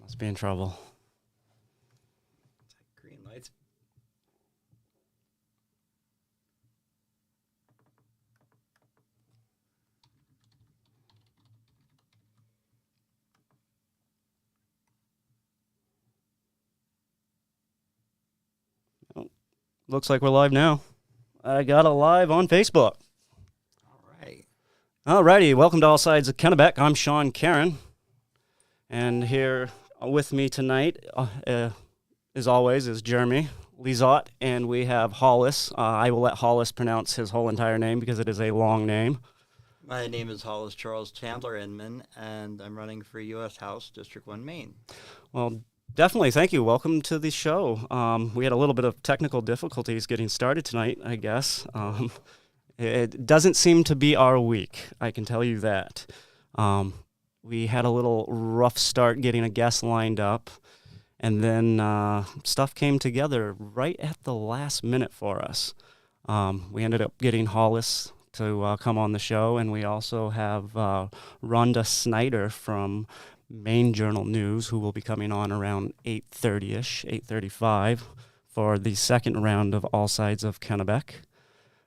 Must be in trouble. Green lights. Oh, looks like we're live now. I got a live on Facebook. All right. Alrighty, welcome to All Sides of Kennebec. I'm Sean Karen, and here with me tonight, as always, is Jeremy Lizotte, and we have Hollis. I will let Hollis pronounce his whole entire name because it is a long name. My name is Hollis Charles Chandler Inman, and I'm running for U.S. House District 1 Maine. Well, definitely, thank you. Welcome to the show. We had a little bit of technical difficulties getting started tonight, I guess. It doesn't seem to be our week, I can tell you that. We had a little rough start getting a guest lined up, and then stuff came together right at the last minute for us. We ended up getting Hollis to come on the show, and we also have Rhonda Snyder from Maine Journal News, who will be coming on around 8:30ish, 8:35, for the second round of All Sides of Kennebec.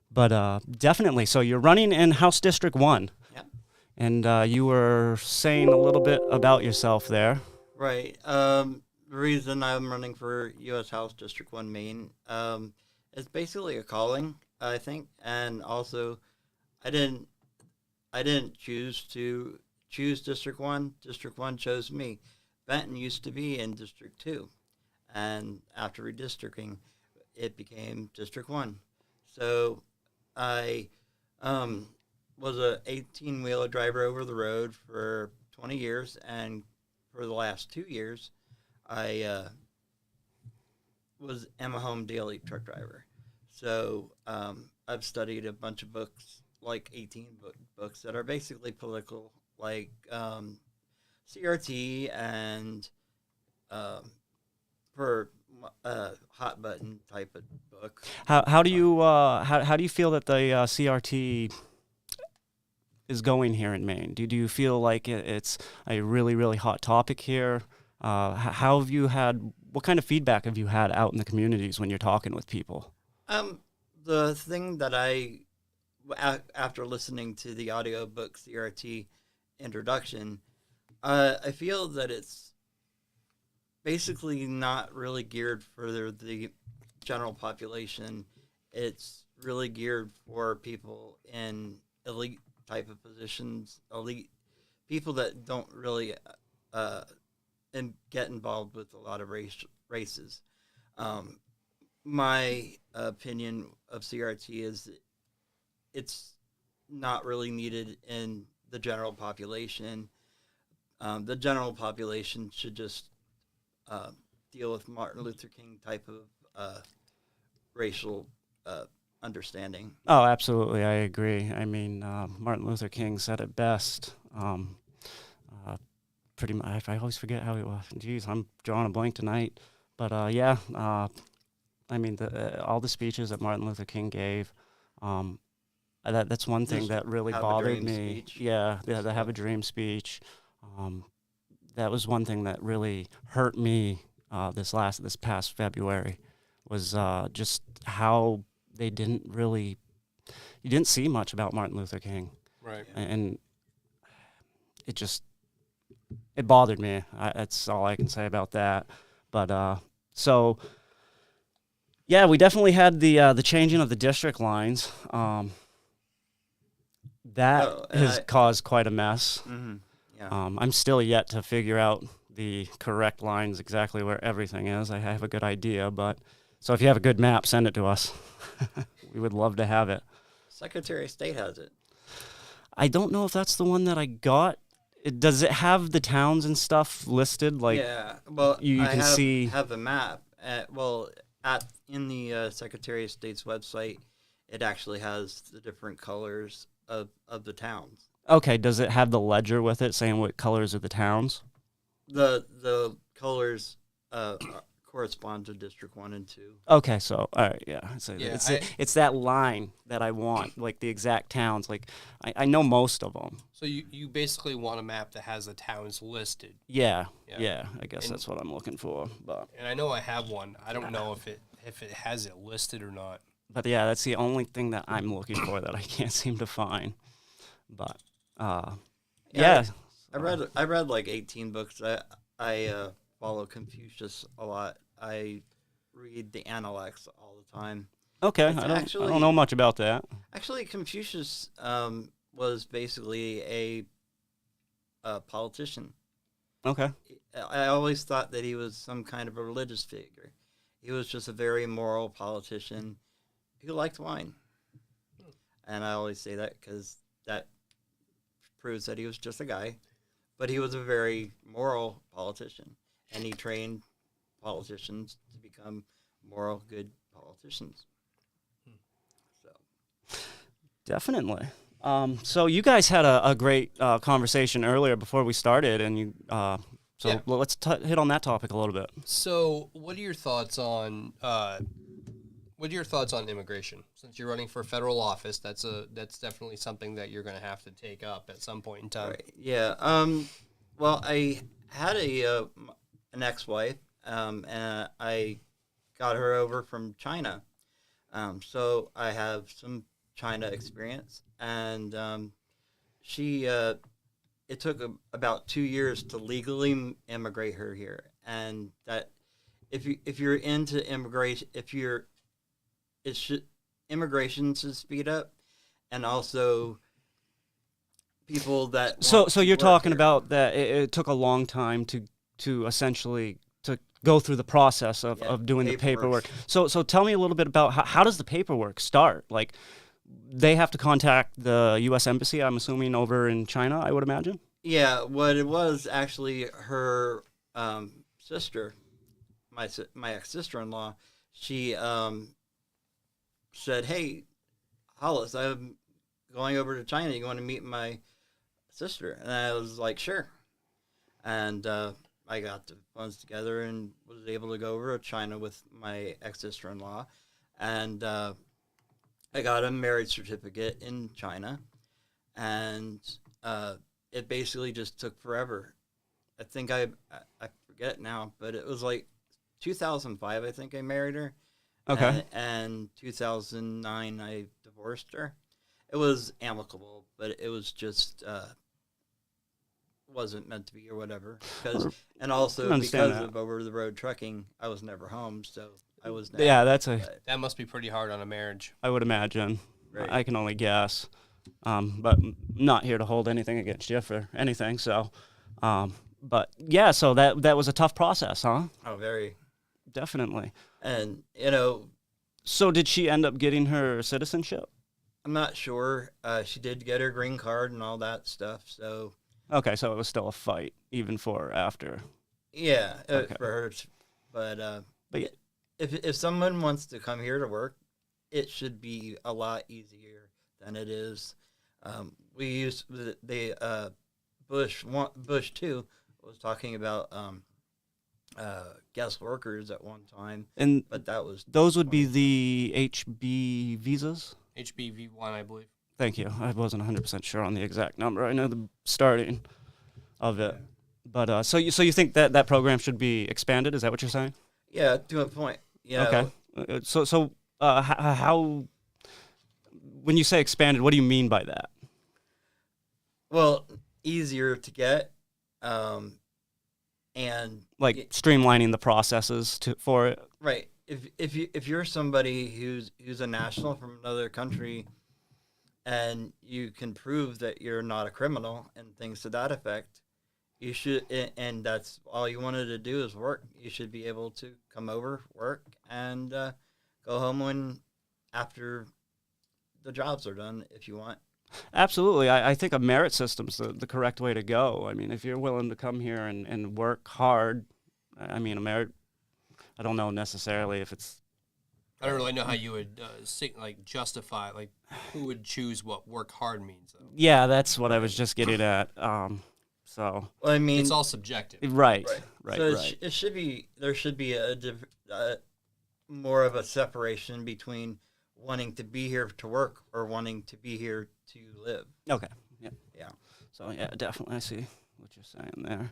But definitely, so you're running in House District 1. Yeah. And you were saying a little bit about yourself there. Right. The reason I'm running for U.S. House District 1 Maine is basically a calling, I think, and also I didn't choose District 1. District 1 chose me. Benton used to be in District 2, and after redistricting, it became District 1. So I was a 18-wheeler driver over the road for 20 years, and for the last 2 years, I am a home daily truck driver. So I've studied a bunch of books, like 18 books that are basically political, like CRT and for hot button type of book. How do you feel that the CRT is going here in Maine? Do you feel like it's a really, really hot topic here? How have you had? What kind of feedback have you had out in the communities when you're talking with people? The thing that after listening to the audiobook CRT introduction, I feel that it's basically not really geared for the general population. It's really geared for people in elite type of positions, elite people that don't really and get involved with a lot of races. My opinion of CRT is that it's not really needed in the general population. The general population should just deal with Martin Luther King type of racial understanding. Oh, absolutely, I agree. I mean, Martin Luther King said it best. Pretty much, I always forget how it was. Geez, I'm drawing a blank tonight. But yeah, I mean, all the speeches that Martin Luther King gave. That's one thing that really bothered me. Speech. Yeah, the Have a Dream speech. That was one thing that really hurt me this past February, was just how you didn't see much about Martin Luther King. Right. And it bothered me. That's all I can say about that. But so yeah, we definitely had the changing of the district lines. That has caused quite a mess. Mm-hmm. Yeah. I'm still yet to figure out the correct lines, exactly where everything is. I have a good idea, but so if you have a good map, send it to us. We would love to have it. Secretary of State has it. I don't know if that's the one that I got. Does it have the towns and stuff listed? Like, yeah, well, you can see. Have a map. In the Secretary of State's website, it actually has the different colors of the towns. Okay, does it have the ledger with it saying what colors are the towns? The colors correspond to District 1 and 2. Okay, so all right, yeah. So Yeah, it's that line that I want, like the exact towns. Like I know most of them. So you basically want a map that has the towns listed. Yeah, Yeah. yeah. I guess And- that's what I'm looking for. And I know I have one. I don't know if it has it listed or not. But yeah, that's the only thing that I'm looking for that I can't seem to find. But yeah. I read like 18 books. I follow Confucius a lot. I read the Analects all the time. Okay, It's I don't actually- know much about that. Actually, Confucius was basically a politician. Okay. I always thought that he was some kind of a religious figure. He was just a very moral politician who liked wine. And I always say that because that proves that he was just a guy. But he was a very moral politician. And he trained politicians to become moral, good politicians. So, Definitely. So you guys had a great conversation earlier before we started, and Yeah. let's hit on that topic a little bit. So, what are your thoughts on immigration? Since you're running for federal office, that's definitely something that you're going to have to take up at some point in time. right. Yeah. Well, I had an ex-wife, and I got her over from China. So I have some China experience, and it took about 2 years to legally immigrate her here. And that if you're into immigration, immigration should speed up, and also people that So want to you're work talking here. about that it took a long time to essentially to go through the process of, Yeah, of doing the paperwork. paperwork. So tell me a little bit about how does the paperwork start? Like they have to contact the U.S. Embassy, I'm assuming, over in China, I would imagine? Yeah, what it was actually her sister, my ex-sister-in-law, she said, "Hey, Hollis, I'm going over to China. You want to meet my sister?" And I was like, "Sure." And I got the funds together and was able to go over to China with my ex-sister-in-law, and I got a marriage certificate in China, and it basically just took forever. I think I forget now, but it was like 2005. I think I married her. Okay. And 2009 I divorced her. It was amicable, but it was just wasn't meant to be or whatever. And also understand because that. of over the road trucking, I was never home, so I was never. Yeah, That must be pretty hard on a marriage. I would imagine. Right. I can only guess. But I'm not here to hold anything against you for anything. So, but yeah, so that was a tough process, huh? Oh, very. Definitely. And So did she end up getting her citizenship? I'm not sure. She did get her green card and all that stuff. So Okay, so it was still a fight even for after. yeah, Okay. for her. But But yeah. if someone wants to come here to work, it should be a lot easier than it is. We used Bush too was talking about guest workers at one time, And but that was those would be the HB visas? HBV1, I believe. Thank you. I wasn't 100% sure on the exact number. I know the starting of it. But so you think that program should be expanded? Is that what you're saying? yeah, to a point. Yeah. Okay. So how when you say expanded, what do you mean by that? Well, easier to get, and Like streamlining the processes for it? right. If you're somebody who's a national from another country, and you can prove that you're not a criminal and things to that effect, you should, and that's all you wanted to do is work. You should be able to come over, work, and go home after the jobs are done if you want. Absolutely. I think a merit system's the correct way to go. I mean, if you're willing to come here and work hard, I mean, a merit, I don't know necessarily if it's, I don't really know how you would justify, who would choose what work hard means, though. yeah, that's what I was just getting at. So Well, I mean, It's all subjective. right. so it should be there should be more of a separation between wanting to be here to work or wanting to be here to live. Okay. Yeah. Yeah. So yeah, definitely, I see what you're saying there.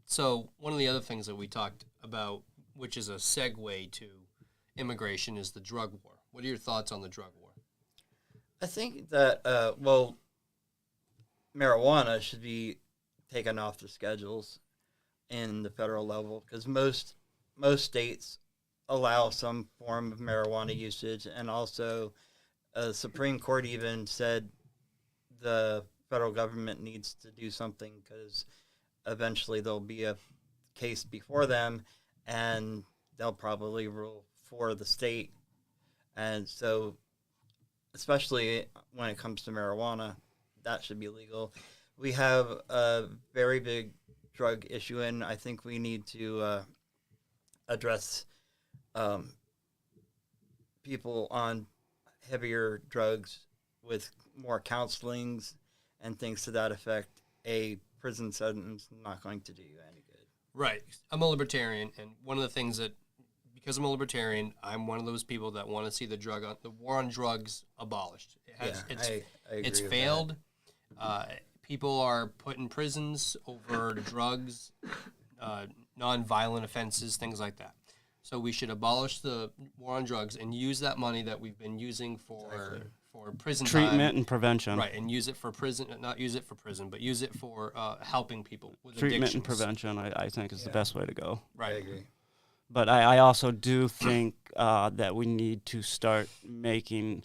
So one of the other things that we talked about, which is a segue to immigration, is the drug war. What are your thoughts on the drug war? I think that marijuana should be taken off the schedules in the federal level because most states allow some form of marijuana usage, and also the Supreme Court even said the federal government needs to do something because eventually there'll be a case before them and they'll probably rule for the state. And so, especially when it comes to marijuana, that should be legal. We have a very big drug issue, and I think we need to address people on heavier drugs with more counselings and things to that effect. A prison sentence is not going to do you any good. Right. I'm a libertarian, and one of the things that, because I'm a libertarian, I'm one of those people that want to see the war on drugs abolished. I agree it's with failed. People are put in prisons over drugs, non-violent offenses, things like that. So we should abolish the war on drugs and use that money that we've been using for prison Treatment time, and prevention. right, and use it for prison. Not use it for prison, but use it for helping people with Treatment addictions. and prevention, I think, is the best way to go. Right. I agree. But I also do think that we need to start making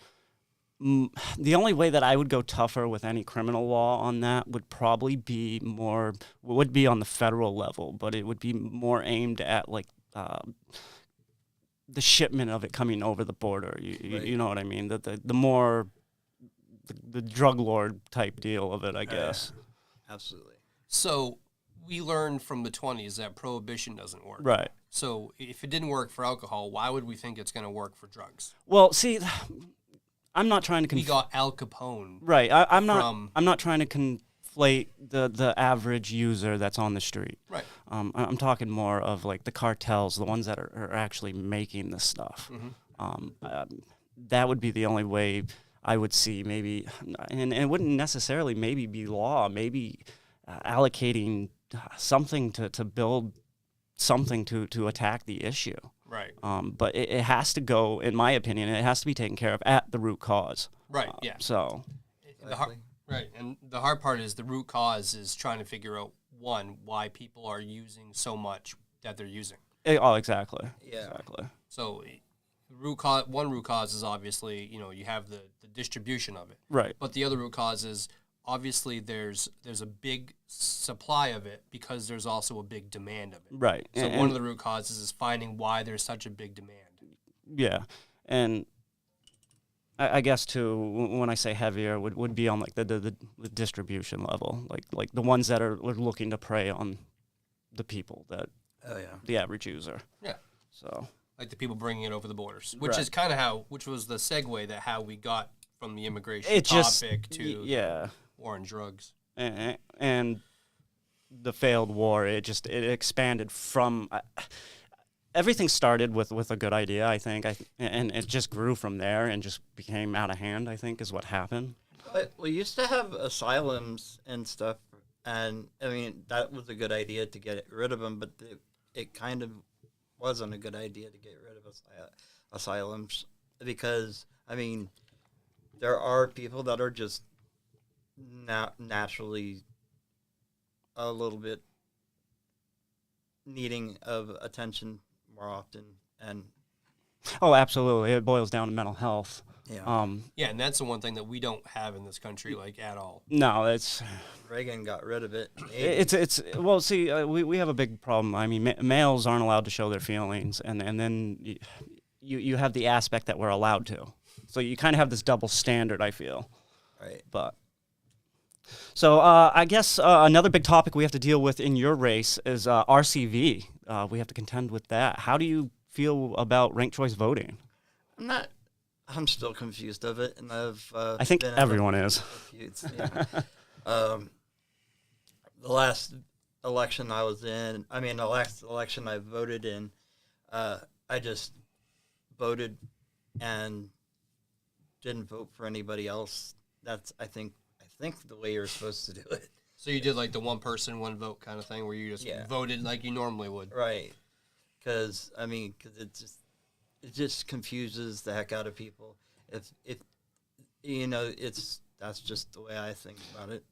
the only way that I would go tougher with any criminal law on that would probably be would be on the federal level, but it would be more aimed at like the shipment of it coming over the border. You know what I mean? The more the drug lord type deal of it, I guess. Absolutely. So we learned from the 20s that prohibition doesn't work. Right. So if it didn't work for alcohol, why would we think it's going to work for drugs? Well, see, I'm not trying to We got Al Capone. right. I'm not trying to conflate the average user that's on the street. Right. I'm talking more of like the cartels, the ones that are actually making this stuff. That would be the only way I would see maybe, and it wouldn't necessarily maybe be law, maybe allocating something to build something to attack the issue. Right. But it has to go, in my opinion, it has to be taken care of at the root cause. Right, yeah. So, Right, and the hard part is the root cause is trying to figure out, one, why people are using so much that they're using. Exactly. Yeah. Exactly. So one root cause is obviously, you have the distribution of it. Right. But the other root cause is obviously there's a big supply of it because there's also a big demand of it. Right. So one of the root causes is finding why there's such a big demand. Yeah. And I guess too, when I say heavier, would be on like the distribution level, like the ones that are looking to prey on the people that the average user. Yeah. So like the people bringing it over the borders, which Right. is kind of which was the segue that how we got from the immigration topic to war on drugs. And the failed war, it expanded from. Everything started with a good idea, I think, and it just grew from there and just became out of hand, I think, is what happened. But we used to have asylums and stuff, and I mean that was a good idea to get rid of them, but it kind of wasn't a good idea to get rid of asylums because I mean there are people that are just naturally a little bit needing of attention more often, and Oh, absolutely. It boils down to mental health. yeah, Yeah, and that's the one thing that we don't have in this country, like at all. No, it's Reagan got rid of it. it's well. See, we have a big problem. I mean, males aren't allowed to show their feelings, and then you have the aspect that we're allowed to. So you kind of have this double standard, I feel. Right. But so I guess another big topic we have to deal with in your race is RCV. We have to contend with that. How do you feel about ranked choice voting? I'm still confused of it, and I think everyone is. Yeah. the last election I was in, the last election I voted in, I just voted and didn't vote for anybody else. That's I think the way you're supposed to do it. So you did like the one person, one vote kind of thing, where you just voted like you normally would, right? Because it just confuses the heck out of people. If that's just the way I think about it.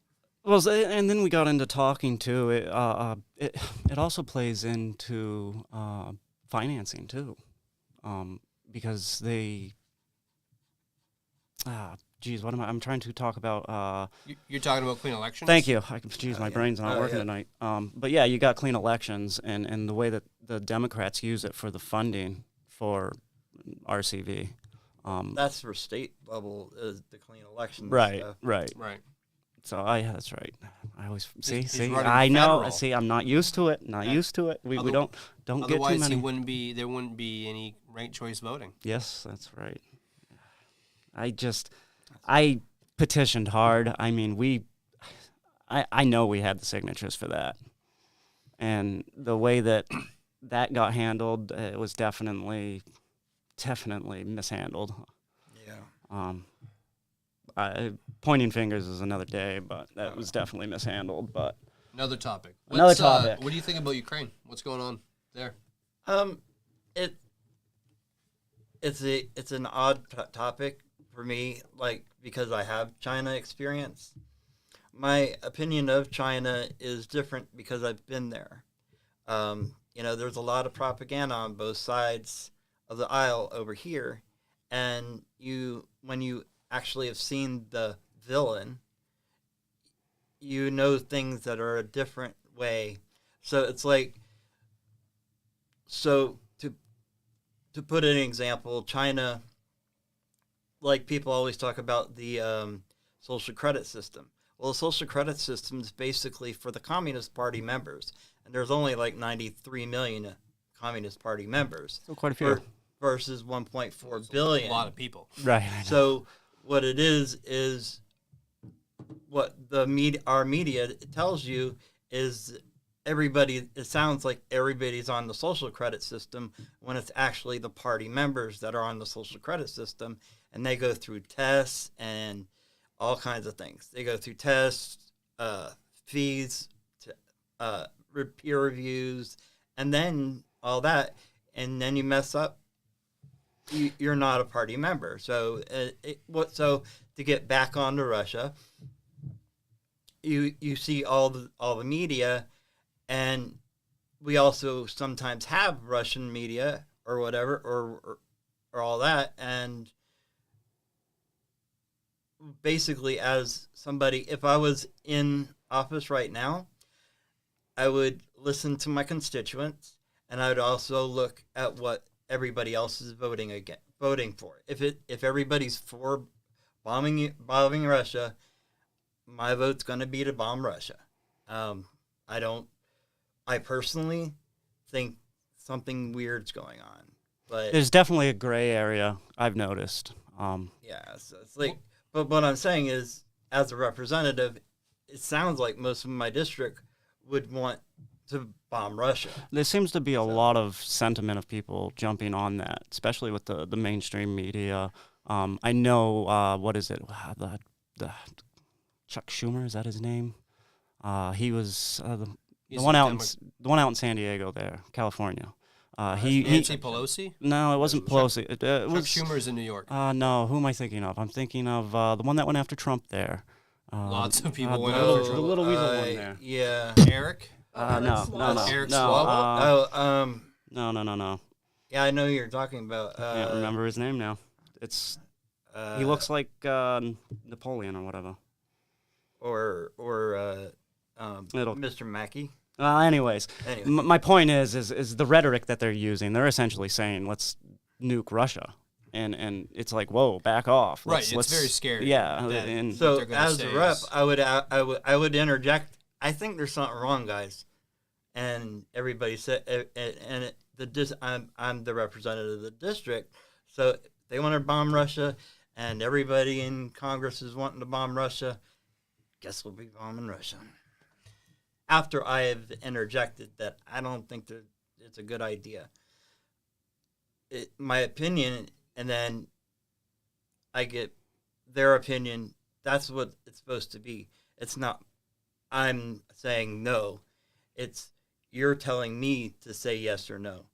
Well, and then we got into talking too. It also plays into financing too, because they. Geez, what am I? I'm trying to talk about. You're talking about clean elections? Thank you. My brain's not working tonight. But yeah, you got clean elections, and the way that the Democrats use it for the funding for RCV. That's for state level, the clean elections. Right, stuff. right. So that's right. I always see. I know. Federal. See, I'm not used to it. Used to it. We don't get too Otherwise, many. there wouldn't be any ranked choice voting. Yes, that's right. I petitioned hard. I mean, I know we had the signatures for that, and the way that got handled, it was definitely mishandled. Yeah. Pointing fingers is another day, but that was definitely mishandled. But another topic. Another topic. What do you think about Ukraine? What's going on there? It's an odd topic for me, because I have China experience. My opinion of China is different because I've been there. There's a lot of propaganda on both sides of the aisle over here, and when you actually have seen the villain, you know things that are a different way. So it's like, to put an example, China, like people always talk about the social credit system. Well, the social credit system is basically for the Communist Party members, and there's only like 93 million Communist Party members. So quite a few. Versus 1.4 billion. A lot of people. Right. So what it is what our media tells you is it sounds like everybody's on the social credit system when it's actually the party members that are on the social credit system, and they go through tests and all kinds of things. They go through tests, fees, peer reviews, and then all that, and then you mess up, you're not a party member. So so to get back onto Russia, you see all the media, and we also sometimes have Russian media or whatever or all that, and basically, as somebody, if I was in office right now, I would listen to my constituents, and I would also look at what everybody else is voting for. If everybody's for bombing Russia, my vote's going to be to bomb Russia. I personally think something weird's going on, but there's definitely a gray area I've noticed. Yeah, so it's like, but what I'm saying is, as a representative, it sounds like most of my district would want to bomb Russia. There seems to be a lot of sentiment of people jumping on that, especially with the mainstream media. I know, what is it? The Chuck Schumer, is that his name? He was the one out in San Diego, there, California. Nancy Pelosi? No, it wasn't Pelosi. It was Chuck Schumer's in New York. No, who am I thinking of? I'm thinking of the one that went after Trump there. Lots of people went after after the little weasel one there. Yeah. Eric? No. Eric No. Swalwell? No. Yeah, I know who you're talking about. I can't remember his name now. It's he looks like Napoleon or whatever. Or Mr. Mackey. Anyways, Anyway. My point is the rhetoric that they're using. They're essentially saying, let's nuke Russia. And it's like, whoa, back off. It's very scary. Yeah. And so as a rep, I would interject. I think there's something wrong, guys. And everybody said, I'm the representative of the district. So they want to bomb Russia, and everybody in Congress is wanting to bomb Russia. Guess we'll be bombing Russia. after I have interjected that I don't think that it's a good idea. My opinion, and then I get their opinion. That's what it's supposed to be. It's not I'm saying no. It's you're telling me to say yes or no.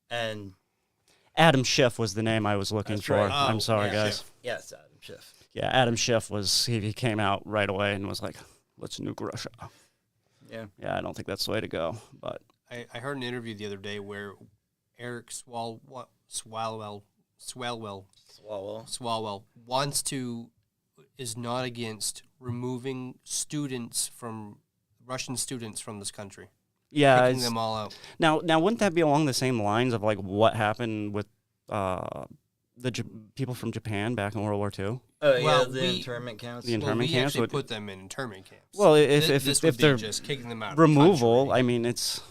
And Adam Schiff was the name I was looking That's for. right. I'm sorry, yeah, guys. Schiff. Yes, Adam Schiff. Yeah, Adam Schiff he came out right away and was like, let's nuke Russia. Yeah. Yeah, I don't think that's the way to go. But I heard an interview the other day where Eric Swalwell is not against removing Russian students from this country. yeah, Kicking them all out. now wouldn't that be along the same lines of like what happened with people from Japan back in World War II? Oh, Well, yeah, the internment camps. The internment we camps actually would- put them in internment camps. Well, this if would be they're just kicking them out of removal, the I country. mean it's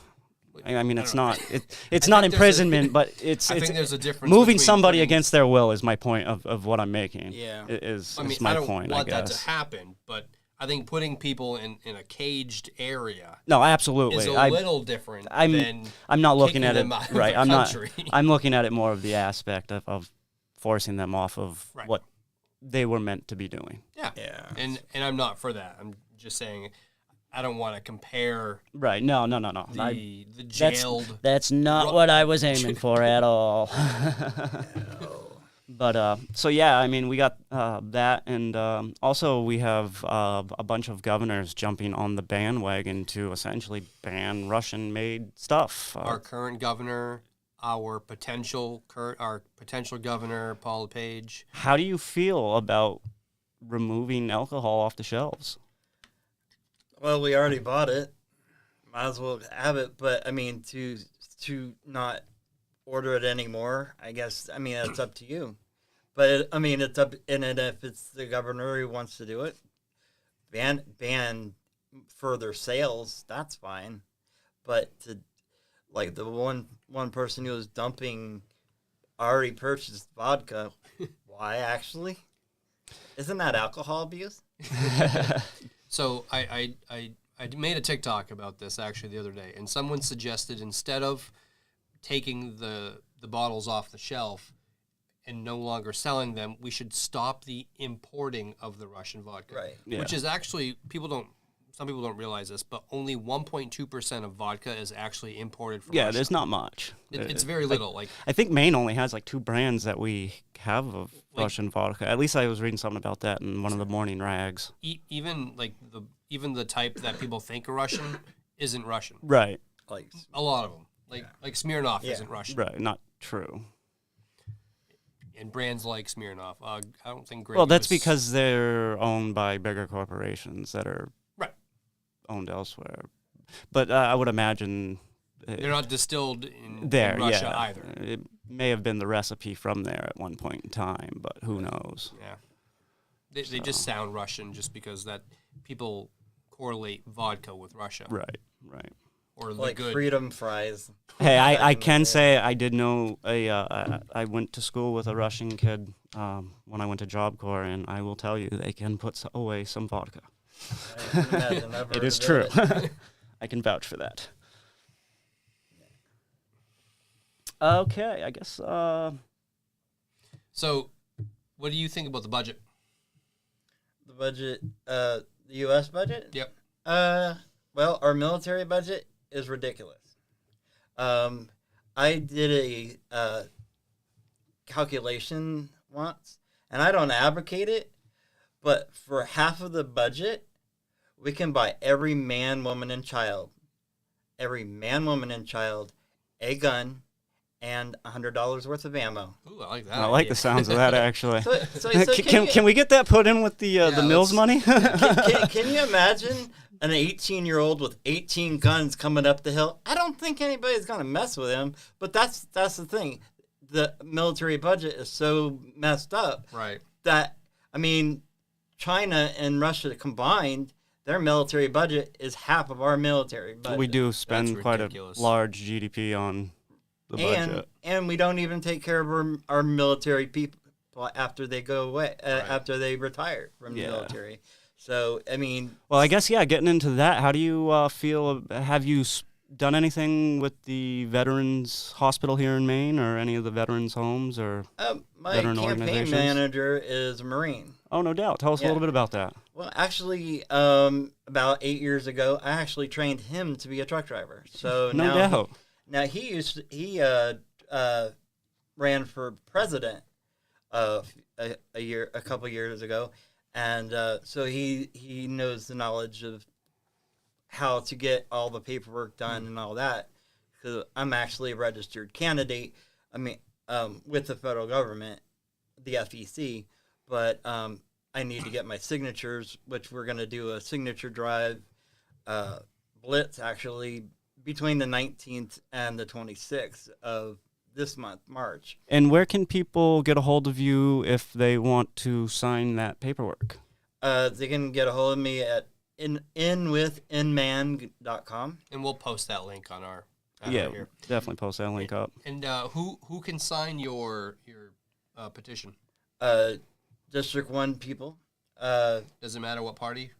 don't not know. it's I not think there's a- imprisonment, but it's I think there's a difference moving between somebody putting- against their will is my point of what I'm making. Yeah. Is I mean, my I don't point, want I that guess. to happen, but I think putting people in a caged area No, absolutely. is a I, little different I'm than I'm not looking kicking at it them out of right. the I'm country. I'm looking at it more of the aspect of forcing them off of Right. what they were meant to be doing. Yeah. Yeah. And I'm not for that. I'm just saying I don't want to compare Right. No. the jailed. That's not what I was aiming for at all. But so yeah, I mean, we got that, and also we have a bunch of governors jumping on the bandwagon to essentially ban Russian-made stuff. Our current governor, our potential governor, Paul LePage. How do you feel about removing alcohol off the shelves? Well, we already bought it. Might as well have it. But I mean, to not order it anymore, I guess. I mean, it's up to you. But I mean, it's up. And if it's the governor who wants to do it, ban further sales. That's fine. But to like the one person who was dumping already purchased vodka, why actually? Isn't that alcohol abuse? So I made a TikTok about this actually the other day, and someone suggested instead of taking the bottles off the shelf and no longer selling them, we should stop the importing of the Russian vodka. Right. Yeah. Which is actually some people don't realize this, but only 1.2% of vodka is actually imported from Yeah, Russia. there's not much. It's very little. Like I think Maine only has like 2 brands that we have of Like- Russian vodka. At least I was reading something about that in one of the morning rags. even the type that people think are Russian isn't Russian. Right. Like, A lot of them, like Smirnoff Yeah. isn't Russian, Right. Not true. and brands like Smirnoff. I don't think. Grey Well, that's Goose- because they're owned by bigger corporations that are Right. owned elsewhere. But I would imagine they're not distilled in there. Russia yeah, either. It may have been the recipe from there at one point in time, but who knows? Yeah, they just sound Russian just because that people correlate vodka with Russia Right. or the like good. freedom fries. Hey, Back I in the can day. say I did know I went to school with a Russian kid when I went to Job Corps, and I will tell you they can put away some vodka. I can imagine. I've It heard is of true. it. I can vouch for that. Okay, I guess. So, what do you think about the budget? The budget, the U.S. budget? Yep. Well, our military budget is ridiculous. I did a calculation once, and I don't advocate it, but for half of the budget, we can buy every man, woman, and child, a gun, and $100 worth of ammo. Ooh, I like that. I like idea. the sounds of that actually. So Can we get that put in with the Mills let's- money? can you imagine an 18-year-old with 18 guns coming up the hill? I don't think anybody's going to mess with him, but that's the thing. The military budget is so messed up Right. that, I mean, China and Russia combined, their military budget is half of our military budget. We do spend That's quite a ridiculous. large GDP on the budget. And we don't even take care of our military people after they go away, after they retire from the Yeah. military. So, I mean, Well, I guess, yeah, getting into that, how do you feel? Have you done anything with the Veterans Hospital here in Maine or any of the veterans' homes or my veteran campaign organizations? manager is a Marine. Oh, no doubt. Tell us a Yeah. little bit about that. Well, actually, about 8 years ago, I actually trained him to be a truck driver. So No now doubt. he ran for president a couple years ago, and so he knows the knowledge of how to get all the paperwork done and all that. Because I'm actually a registered candidate. I mean, with the federal government, the FEC, but I need to get my signatures, which we're going to do a signature drive blitz actually between the 19th and the 26th of this month, March. And where can people get a hold of you if they want to sign that paperwork? They can get a hold of me at inwithinman.com. And we'll post that link on our Yeah, here. definitely post that link up. And who can sign your petition? District 1 people. Doesn't matter what party?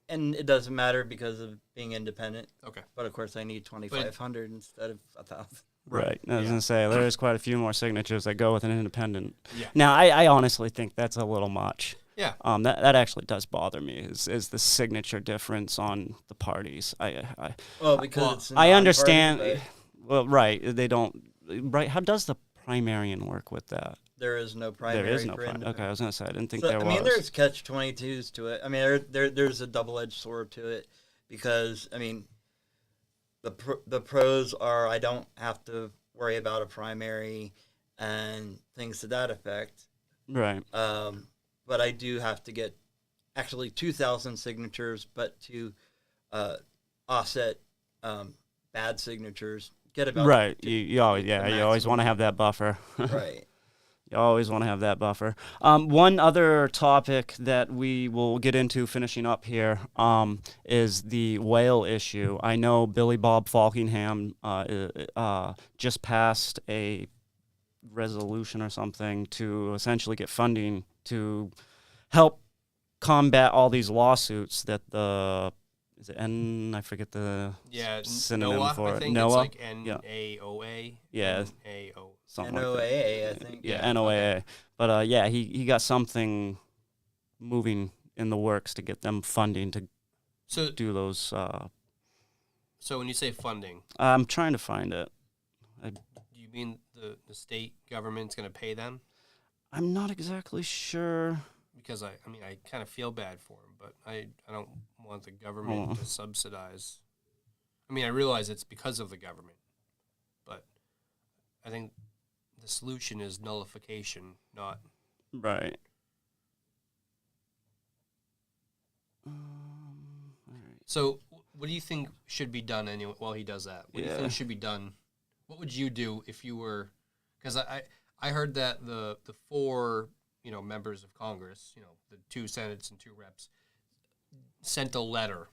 And it doesn't matter because of being independent. Okay. But of course, I need 2,500 instead of 1,000. Right. I was going to say, there's quite a few more signatures that go with an independent. Yeah. Now, I honestly think that's a little much. Yeah. That actually does bother me, is the signature difference on the parties. Well, because it's I understand. nonpartisan, Well, right. They don't. Right. How does the primarian work with that? there is no primary. There is no for primary. independent. Okay, I was going to say, I didn't think So, there was. I mean, there's catch-22s to it. I mean, there's a double-edged sword to it because, I mean, the pros are I don't have to worry about a primary and things to that effect. Right. But I do have to get actually 2,000 signatures, but to offset bad signatures, get about Right. You always, you always want to have that buffer. right. You always want to have that buffer. One other topic that we will get into finishing up here is the whale issue. I know Billy Bob Falkingham just passed a resolution or something to essentially get funding to help combat all these lawsuits that I forget the synonym NOAA, for I it. think NOAA? it's like Yeah. NAOA. Yeah. NAO. Something like that. NOAA, I think. Yeah, NOAA. But he got something moving in the works to get them funding to So do those. So when you say funding, I'm trying to find it. do you mean the state government's going to pay them? I'm not exactly sure. Because I mean, I kind of feel bad for them, but I don't want the government to subsidize. I mean, I realize it's because of the government, but I think the solution is nullification, not. Right. So, what do you think should be done anyway while he does that? What do you think should be done? What would you do if you were? Because I heard that the four members of Congress, the 2 Senates and 2 reps, sent a letter,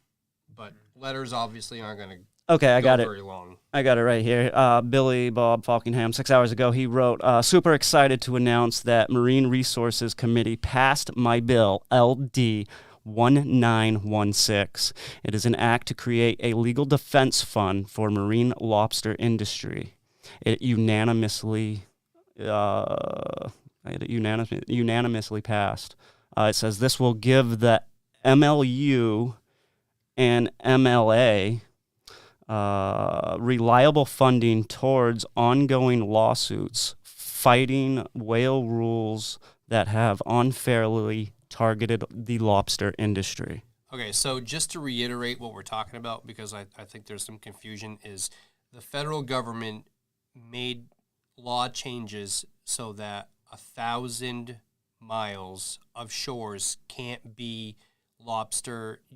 but letters obviously aren't going to Okay, I got it. very long. I got it right here. Billy Bob Falkingham, 6 hours ago, he wrote, super excited to announce that Marine Resources Committee passed my bill, LD 1916. It is an act to create a legal defense fund for marine lobster industry. It unanimously passed. It says this will give the MLU and MLA reliable funding towards ongoing lawsuits fighting whale rules that have unfairly targeted the lobster industry. Okay, so just to reiterate what we're talking about, because I think there's some confusion, is the federal government made law changes so that 1,000 miles of shores can't be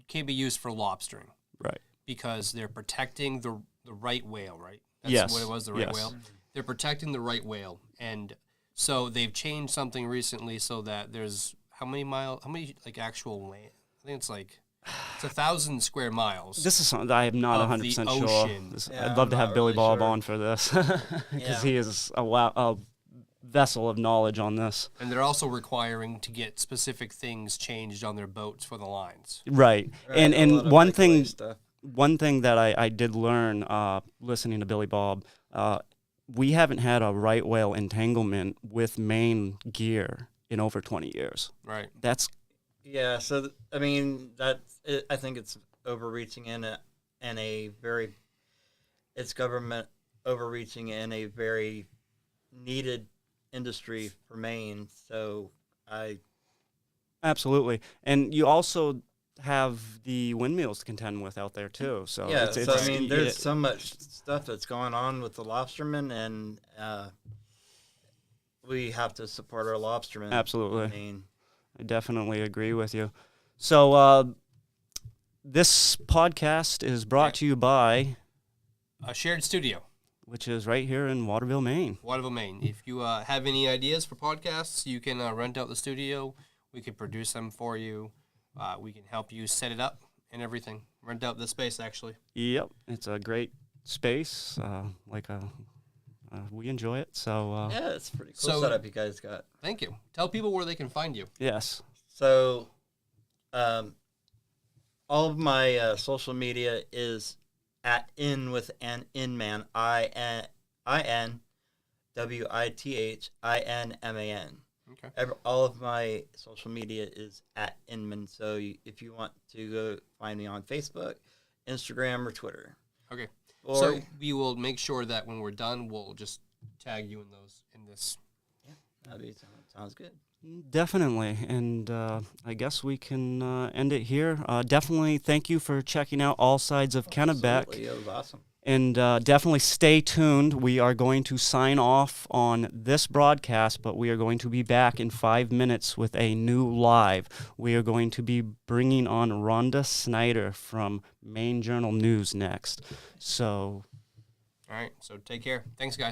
used for lobstering. Right. Because they're protecting the right whale, right? That's Yes. what it was, the right Yes. whale. They're protecting the right whale. And so they've changed something recently so that there's how many actual land? I think it's 1,000 square miles. This is something that I am not Of 100% the sure. ocean. Yeah, I'd love to I'm have not Billy really Bob sure. on for this because Yeah. he is a vessel of knowledge on this. And they're also requiring to get specific things changed on their boats for the lines. Right. Right, a lot And of one takeaway thing stuff. one thing that I did learn listening to Billy Bob, we haven't had a right whale entanglement with main gear in over 20 years. Right. That's Yeah, so I mean I think it's overreaching in a very, it's government overreaching in a very needed industry for Maine. So absolutely. And you also have the windmills to contend with out there too. So yeah, it's, so I mean, there's it- so much stuff that's going on with the lobstermen, and we have to support our lobstermen. Absolutely. I mean, I definitely agree with you. So this podcast is brought to you by, A shared studio, which is right here in Waterville, Maine. Waterville, Maine. If you have any ideas for podcasts, you can rent out the studio. We can produce them for you. We can help you set it up and everything. Rent out the space, actually. Yep, it's a great space. We enjoy it. So yeah, it's a pretty cool So- setup you guys got. Thank you. Tell people where they can find you. yes, So, all of my social media is at with an Inman, INWITHINMAN. Okay. All of my social media is at Inman. So if you want to go find me on Facebook, Instagram, or Twitter. Okay. Or So we will make sure that when we're done, we'll just tag you in this. sounds good. definitely. And I guess we can end it here. Definitely thank you for checking out All Sides of Kennebec. Absolutely, it was awesome. And definitely stay tuned. We are going to sign off on this broadcast, but we are going to be back in 5 minutes with a new live. We are going to be bringing on Rhonda Snyder from Maine Journal News next. So All right. So take care. Thanks, guys.